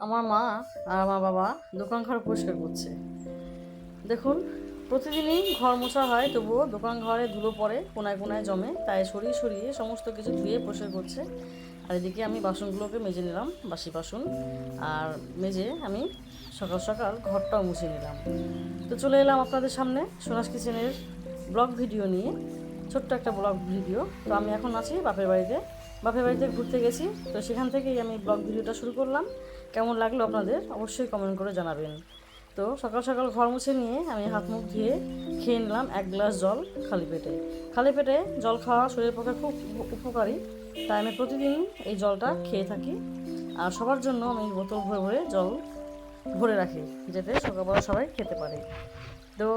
আমার মা আর আমার বাবা দোকান ঘর পরিষ্কার করছে। দেখুন, প্রতিদিনই ঘর মোছা হয়, তবুও দোকান ঘরে ধুলো পড়ে, কোনায় কোনায় জমে, তাই সরিয়ে সরিয়ে সমস্ত কিছু ধুয়ে পরিষ্কার করছে। আর এদিকে আমি বাসনগুলোকে মেজে নিলাম, বাসি বাসন, আর মেজে আমি সকাল সকাল ঘরটাও মুছে নিলাম। তো চলে এলাম আপনাদের সামনে সোনাস কিচেনের ব্লগ ভিডিও নিয়ে, ছোট্ট একটা ব্লগ ভিডিও। তো আমি এখন আছি বাপের বাড়িতে ঘুরতে গেছি, তো সেখান থেকেই আমি ব্লগ ভিডিওটা শুরু করলাম। কেমন লাগলো আপনাদের অবশ্যই কমেন্ট করে জানাবেন। তো সকাল সকাল ঘর মুছে নিয়ে আমি হাত মুখ ধুয়ে খেয়ে নিলাম এক গ্লাস জল খালি পেটে জল খাওয়া শরীরের পক্ষে খুব উপকারী, তাই আমি প্রতিদিন এই জলটা খেয়ে থাকি। আর সবার জন্য আমি বোতল ভরে ভরে জল ভরে রাখি, যাতে সকালবেলা সবাই খেতে পারে। তো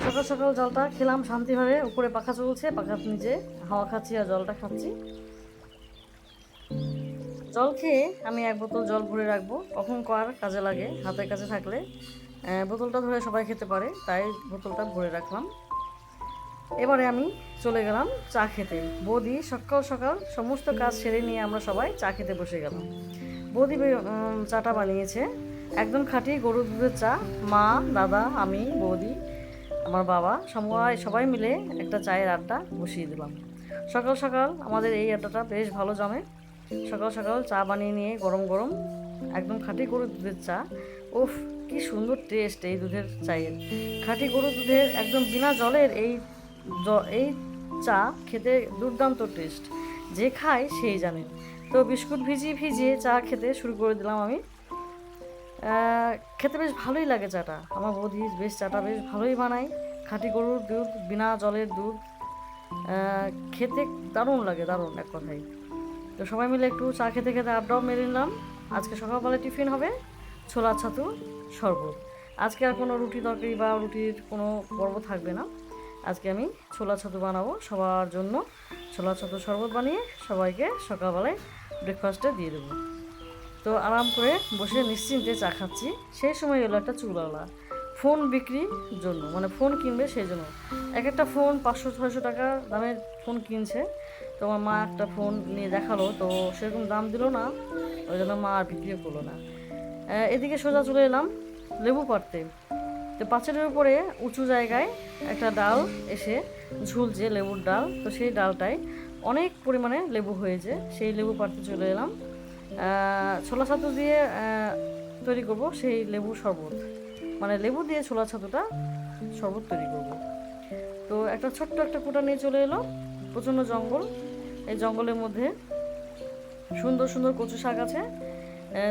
সকাল সকাল জলটা খেলাম শান্তিভাবে, উপরে পাখা চলছে, পাখার নিচে হাওয়া খাচ্ছি আর জলটা খাচ্ছি। জল খেয়ে আমি এক বোতল জল ভরে রাখবো, কখন কার কাজে লাগে, হাতের কাছে থাকলে বোতলটা ধরে সবাই খেতে পারে, তাই বোতলটা ভরে রাখলাম। এবারে আমি চলে গেলাম চা খেতে। বৌদি সকাল সকাল সমস্ত কাজ সেরে নিয়ে আমরা সবাই চা খেতে বসে গেলাম। বৌদি চাটা বানিয়েছে একদম খাঁটি গরুর দুধের চা। মা, দাদা, আমি, বৌদি, আমার বাবা সবাই মিলে একটা চায়ের আড্ডা বসিয়ে দিলাম। সকাল সকাল আমাদের এই আড্ডাটা বেশ ভালো জমে। সকাল সকাল চা বানিয়ে নিয়ে গরম গরম একদম খাঁটি গরুর দুধের চা। উফ, কি সুন্দর টেস্ট এই দুধের চায়ের! খাঁটি গরুর দুধের একদম বিনা জলের এই চা খেতে দুর্দান্ত টেস্ট, যে খায় সেই জানে। তো বিস্কুট ভিজিয়ে ভিজিয়ে চা খেতে শুরু করে দিলাম আমি। খেতে বেশ ভালোই লাগে চাটা, আমার বৌদি বেশ চাটা বেশ ভালোই বানায়। খাঁটি গরুর দুধ, বিনা জলের দুধ, খেতে দারুণ লাগে, দারুণ এক কথায়। তো সবাই মিলে একটু চা খেতে খেতে আড্ডাও মেরে নিলাম। আজকে সকালবেলা টিফিন হবে ছোলা ছাতু শরবত। আজকে আর কোনো রুটি তরকারি বা রুটির কোনো পর্ব থাকবে না। আজকে আমি ছোলা ছাতু বানাবো সবার জন্য। ছোলা ছাতু শরবত বানিয়ে সবাইকে সকালবেলায় ব্রেকফাস্টে দিয়ে দেবো। তো আরাম করে বসে নিশ্চিন্তে চা খাচ্ছি। সেই সময় এলো একটা চুলওয়ালা ফোন বিক্রির জন্য, মানে ফোন কিনবে সেই জন্য। এক একটা ফোন 500-600 টাকা দামের ফোন কিনছে। তো আমার মা একটা ফোন নিয়ে দেখালো, তো সেরকম দাম দিল না, ওই জন্য মা আর বিক্রিও করলো না। এদিকে সোজা চলে এলাম লেবু পাড়তে। তো পাঁচিলের উপরে উঁচু জায়গায় একটা ডাল এসে ঝুলছে, লেবুর ডাল। তো সেই ডালটায় অনেক পরিমাণে লেবু হয়েছে, সেই লেবু পাড়তে চলে এলাম। ছোলা ছাতু দিয়ে তৈরি করব সেই লেবু শরবত, মানে লেবু দিয়ে ছোলা ছাতুটা শরবত তৈরি করব। তো একটা ছোট্ট একটা কুটা নিয়ে চলে এলো, প্রচণ্ড জঙ্গল। এই জঙ্গলের মধ্যে সুন্দর সুন্দর কচু শাক আছে।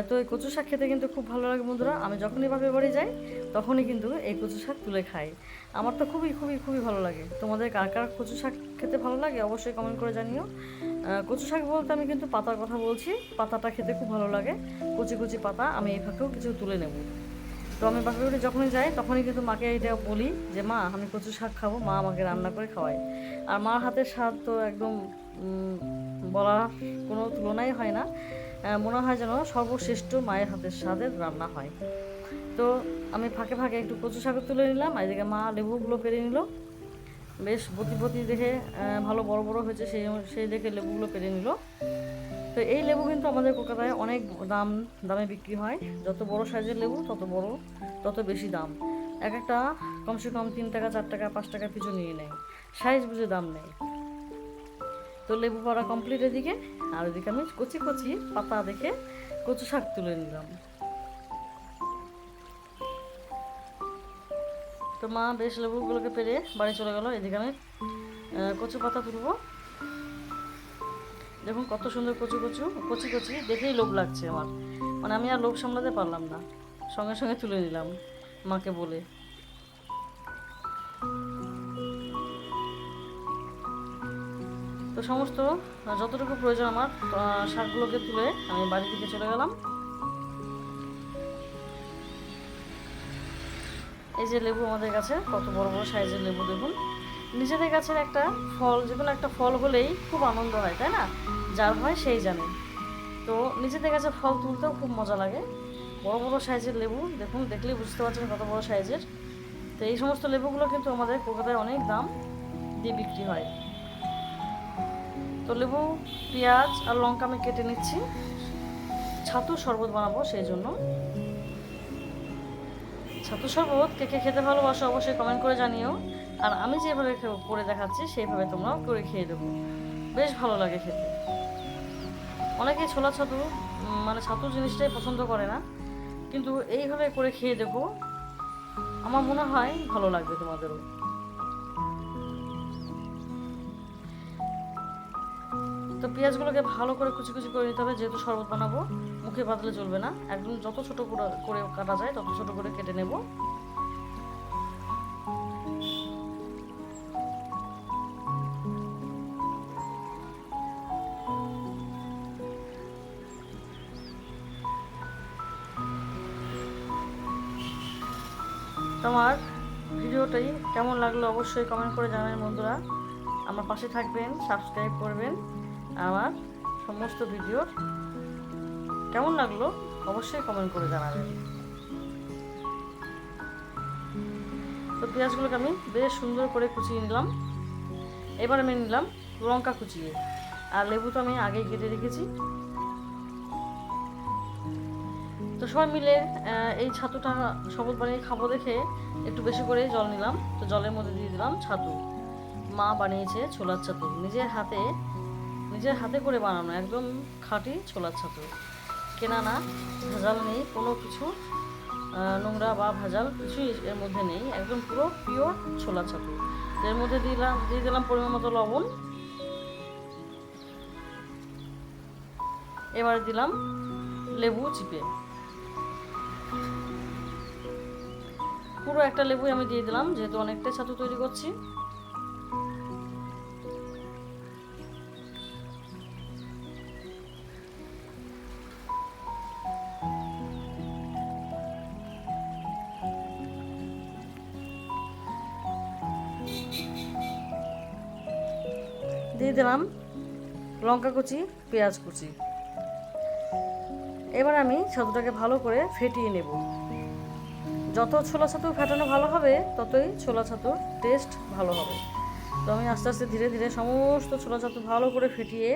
তো এই কচু শাক খেতে কিন্তু খুব ভালো লাগে বন্ধুরা। আমি যখনই বাপের বাড়ি যাই তখনই কিন্তু এই কচু শাক তুলে খাই। আমার তো খুবই খুবই খুবই ভালো লাগে। তোমাদের কার কার কচু শাক খেতে ভালো লাগে অবশ্যই কমেন্ট করে জানিও। কচু শাক বলতে আমি কিন্তু পাতার কথা বলছি, পাতাটা খেতে খুব ভালো লাগে। কচি কচি পাতা আমি এই ফাঁকেও কিছু তুলে নেব। তো আমি বাপের বাড়ি যখনই যাই তখনই কিন্তু মাকে এটা বলি যে মা আমি কচু শাক খাবো, মা আমাকে রান্না করে খাওয়ায়। আর মার হাতের স্বাদ তো একদম বলার কোনো তুলনাই হয় না। মনে হয় যেন সর্বশ্রেষ্ঠ মায়ের হাতের স্বাদের রান্না হয়। তো আমি ফাঁকে ফাঁকে একটু কচু শাক তুলে নিলাম, আর এদিকে মা লেবুগুলো পেরে নিল। বেশ বতি দেখে ভালো বড় বড় হয়েছে, সেই দেখে লেবুগুলো পেরে নিল। তো এই লেবু কিন্তু আমাদের কলকাতায় অনেক দামে বিক্রি হয়। যত বড় সাইজের লেবু তত বেশি দাম। এক একটা কমসে কম 3 টাকা 4 টাকা 5 টাকা পিছু নিয়ে নেয়, সাইজ বুঝে দাম নেয়। তো লেবু পাড়া কমপ্লিট এদিকে, আর এদিকে আমি কচি কচি পাতা দেখে কচু শাক তুলে নিলাম। তো মা বেশ লেবুগুলোকে পেরে বাড়ি চলে গেল। এদিকে আমি কচু পাতা তুলবো। দেখুন কত সুন্দর কচি কচি, দেখেই লোভ লাগছে আমার, মানে আমি আর লোভ সামলাতে পারলাম না, সঙ্গে সঙ্গে তুলে নিলাম মাকে বলে। তো সমস্ত যতটুকু প্রয়োজন আমার শাকগুলোকে তুলে আমি বাড়ি থেকে চলে গেলাম। এই যে লেবু আমাদের কাছে কত বড় বড় সাইজের লেবু, দেখুন। নিজেদের গাছের একটা ফল, যে কোনো একটা ফল হলেই খুব আনন্দ হয়, তাই না? যার হয় সেই জানে। তো নিজেদের কাছে ফল তুলতেও খুব মজা লাগে। বড় বড় সাইজের লেবু দেখুন, দেখলেই বুঝতে পারছেন কত বড় সাইজের। তো এই সমস্ত লেবুগুলো কিন্তু আমাদের কলকাতায় অনেক দাম দিয়ে বিক্রি হয়। তো লেবু, পেঁয়াজ আর লঙ্কা আমি কেটে নিচ্ছি। ছাতুর শরবত বানাবো, সেই জন্য। ছাতুর শরবত কে কে খেতে ভালোবাসো অবশ্যই কমেন্ট করে জানিও। আর আমি যেভাবে করে দেখাচ্ছি সেইভাবে তোমরাও করে খেয়ে দেবো, বেশ ভালো লাগে খেতে। অনেকে ছোলা ছাতু মানে ছাতু জিনিসটাই পছন্দ করে না, কিন্তু এইভাবে করে খেয়ে দেখো, আমার মনে হয় ভালো লাগবে তোমাদেরও। তো পেঁয়াজগুলোকে ভালো করে কুচি কুচি করে নিতে হবে, যেহেতু শরবত বানাবো মুখে বাঁধলে চলবে না, একদম যত ছোট করে কাটা যায় তত ছোট করে কেটে নেব। তোমার ভিডিওটাই কেমন লাগলো অবশ্যই কমেন্ট করে জানাবেন বন্ধুরা। আমার পাশে থাকবেন, সাবস্ক্রাইব করবেন। আমার সমস্ত ভিডিওর কেমন লাগলো অবশ্যই কমেন্ট করে জানাবেন। তো পেঁয়াজগুলোকে আমি বেশ সুন্দর করে কুচিয়ে নিলাম। এবার আমি নিলাম লঙ্কা কুচিয়ে, আর লেবু তো আমি আগেই কেটে রেখেছি। তো সবাই মিলে এই ছাতুটা শরবত বানিয়ে খাবো দেখে একটু বেশি করে জল নিলাম। তো জলের মধ্যে দিয়ে দিলাম ছাতু। মা বানিয়েছে ছোলার ছাতু, নিজের হাতে করে বানানো, একদম খাঁটি ছোলার ছাতু, কেনা না, ভেজাল নেই কোনো কিছু, নোংরা বা ভেজাল কিছুই এর মধ্যে নেই, একদম পুরো পিওর ছোলার ছাতু। এর মধ্যে দিয়ে দিলাম পরিমাণ মতো লবণ। এবারে দিলাম লেবু চিপে, পুরো একটা লেবুই আমি দিয়ে দিলাম, যেহেতু অনেকটা ছাতু তৈরি করছি। দিয়ে দিলাম লঙ্কা কুচি, পেঁয়াজ কুচি। এবার আমি ছাতুটাকে ভালো করে ফেটিয়ে নেব। যত ছোলা ছাতু ফেটানো ভালো হবে ততই ছোলা ছাতুর টেস্ট ভালো হবে। তো আমি আস্তে আস্তে ধীরে ধীরে সমস্ত ছোলা ছাতু ভালো করে ফেটিয়ে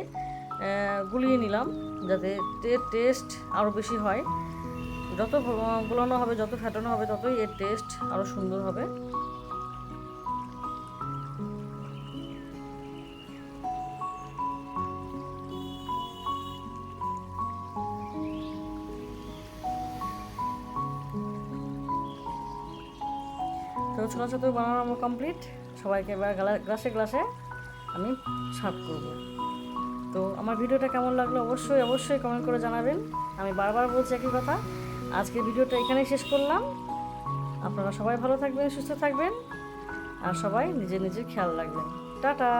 গুলিয়ে নিলাম, যাতে টেস্ট আরও বেশি হয়। যত গুলানো হবে, যত ফেটানো হবে, ততই এর টেস্ট আরও সুন্দর হবে। তো ছোলা ছাতু বানানো আমার কমপ্লিট। সবাইকে এবার গ্লাসে গ্লাসে আমি সার্ভ করব। তো আমার ভিডিওটা কেমন লাগলো অবশ্যই কমেন্ট করে জানাবেন। আমি বারবার বলছি একই কথা। আজকের ভিডিওটা এখানেই শেষ করলাম। আপনারা সবাই ভালো থাকবেন, সুস্থ থাকবেন, আর সবাই নিজের খেয়াল রাখবেন। টাটা।